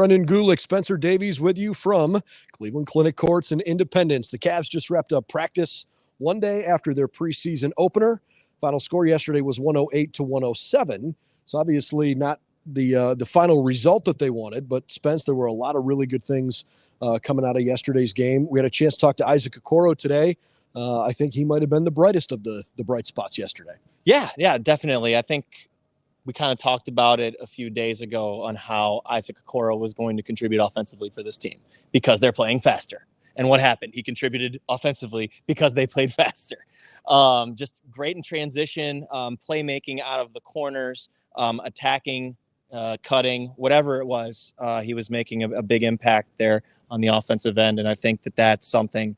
Brendan Gulick, Spencer Davies with you from Cleveland Clinic Courts in Independence. The Cavs just wrapped up practice one day after their preseason opener. Final score yesterday was 108-107. So obviously not the final result that they wanted, but Spence, there were a lot of really good things coming out of yesterday's game. We had a chance to talk to Isaac Okoro today. I think he might have been the brightest of the bright spots yesterday. Yeah, definitely. I think we kind of talked about it a few days ago on how Isaac Okoro was going to contribute offensively for this team because they're playing faster. And what happened? He contributed offensively because they played faster. Just great in transition, playmaking out of the corners, attacking, cutting, whatever it was. He was making a big impact there on the offensive end. And I think that that's something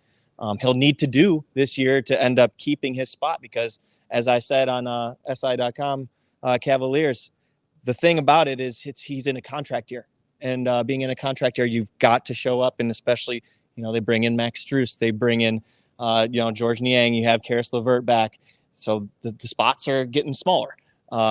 he'll need to do this year to end up keeping his spot because, as I said on SI.com, Cavaliers, the thing about it is he's in a contract year. And being in a contract year, you've got to show up. And especially, they bring in Max Strus. They bring in, George Niang. You have Karis LeVert back. So the spots are getting smaller.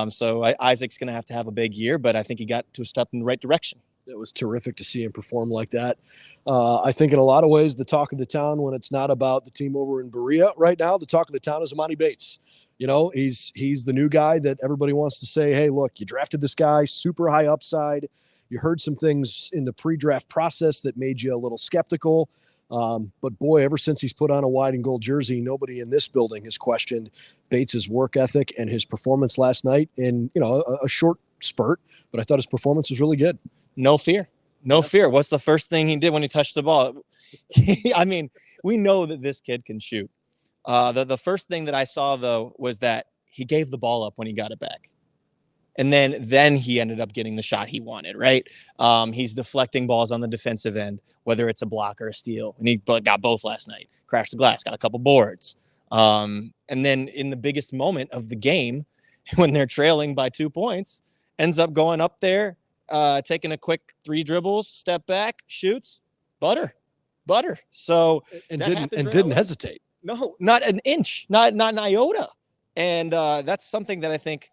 So Isaac's going to have a big year, but I think he got to a step in the right direction. It was terrific to see him perform like that. I think in a lot of ways, the talk of the town, when it's not about the team over in Berea right now, the talk of the town is Emoni Bates. He's the new guy that everybody wants to say, hey, look, you drafted this guy, super high upside. You heard some things in the pre-draft process that made you a little skeptical. But boy, ever since he's put on a white and gold jersey, nobody in this building has questioned Bates's work ethic and his performance last night in, a short spurt. But I thought his performance was really good. No fear. What's the first thing he did when he touched the ball? We know that this kid can shoot. The first thing that I saw, though, was that he gave the ball up when he got it back. And then he ended up getting the shot he wanted, right? He's deflecting balls on the defensive end, whether it's a block or a steal. And he got both last night. Crashed the glass, got a couple boards. And then in the biggest moment of the game, when they're trailing by 2 points, ends up going up there, taking a quick 3 dribbles, step back, shoots, butter. So didn't hesitate. No, not an inch, not an iota. And that's something that I think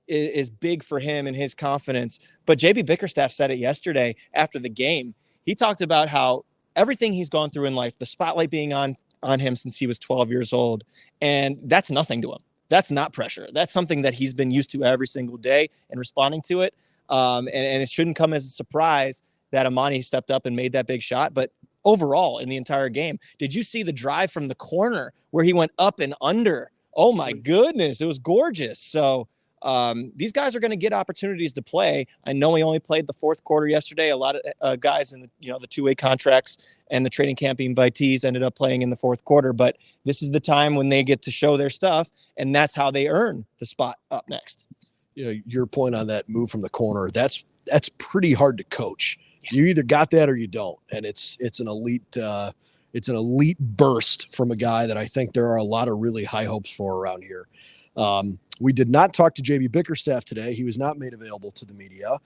is big for him and his confidence. But JB Bickerstaff said it yesterday after the game. He talked about how everything he's gone through in life, the spotlight being on him since he was 12 years old, and that's nothing to him. That's not pressure. That's something that he's been used to every single day and responding to it. And it shouldn't come as a surprise that Emoni stepped up and made that big shot. But overall, in the entire game, did you see the drive from the corner where he went up and under? Oh, my goodness. It was gorgeous. So these guys are going to get opportunities to play. I know he only played the fourth quarter yesterday. A lot of guys in the two-way contracts and the training camp invitees ended up playing in the fourth quarter. But this is the time when they get to show their stuff, and that's how they earn the spot up next. Your point on that move from the corner, that's pretty hard to coach. Yeah. You either got that or you don't. And it's an elite burst from a guy that I think there are a lot of really high hopes for around here. We did not talk to JB Bickerstaff today. He was not made available to the media.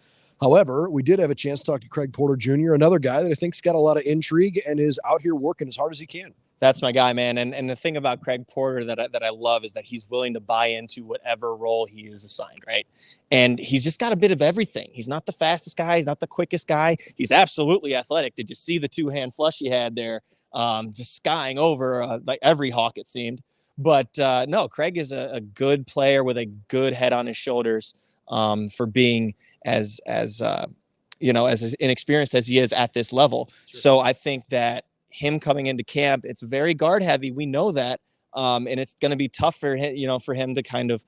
However, we did have a chance to talk to Craig Porter Jr., another guy that I think's got a lot of intrigue and is out here working as hard as he can. That's my guy, man. And the thing about Craig Porter that I love is that he's willing to buy into whatever role he is assigned, right? And he's just got a bit of everything. He's not the fastest guy. He's not the quickest guy. He's absolutely athletic. Did you see the two-hand flush he had there? Just skying over like every Hawk, it seemed. But no, Craig is a good player with a good head on his shoulders for being as inexperienced as he is at this level. Sure. So I think that him coming into camp, it's very guard heavy. We know that. And it's going to be tough for him to kind of,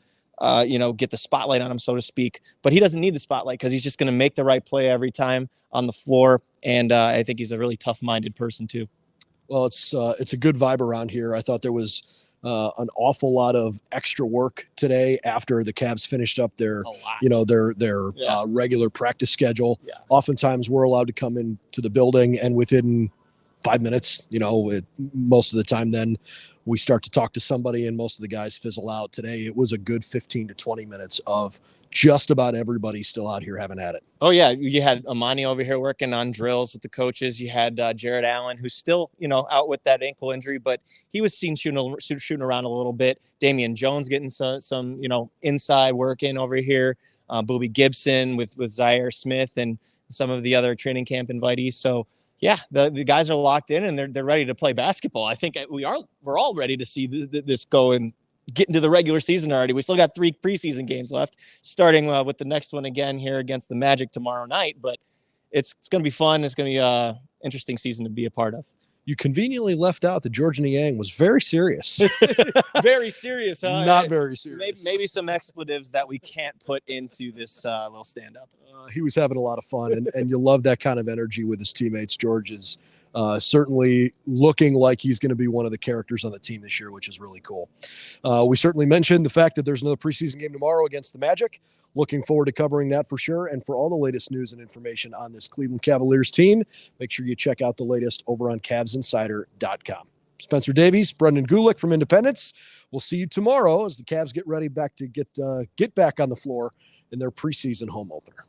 get the spotlight on him, so to speak. But he doesn't need the spotlight because he's just going to make the right play every time on the floor. And I think he's a really tough-minded person too. Well, it's a good vibe around here. I thought there was an awful lot of extra work today after the Cavs finished up their regular practice schedule. Yeah. Oftentimes we're allowed to come into the building and within 5 minutes, most of the time then we start to talk to somebody and most of the guys fizzle out. Today it was a good 15 to 20 minutes of just about everybody still out here having at it. Oh, yeah. You had Emoni over here working on drills with the coaches. You had Jared Allen, who's still, out with that ankle injury, but he was seen shooting around a little bit. Damian Jones getting some inside work in over here. Boobie Gibson with Zaire Smith and some of the other training camp invitees. So yeah, the guys are locked in and they're ready to play basketball. I think we're all ready to see this go and get into the regular season already. We still got 3 preseason games left, starting with the next one again here against the Magic tomorrow night. But it's going to be fun. It's going to be an interesting season to be a part of. You conveniently left out that George Niang was very serious. Very serious, huh? Not very serious. Maybe some expletives that we can't put into this little stand-up. He was having a lot of fun, and you love that kind of energy with his teammates. George is certainly looking like he's going to be one of the characters on the team this year, which is really cool. We certainly mentioned the fact that there's another preseason game tomorrow against the Magic. Looking forward to covering that for sure. And for all the latest news and information on this Cleveland Cavaliers team, make sure you check out the latest over on CavsInsider.com. Spencer Davies, Brendan Gulick from Independence. We'll see you tomorrow as the Cavs get ready to get back on the floor in their preseason home opener.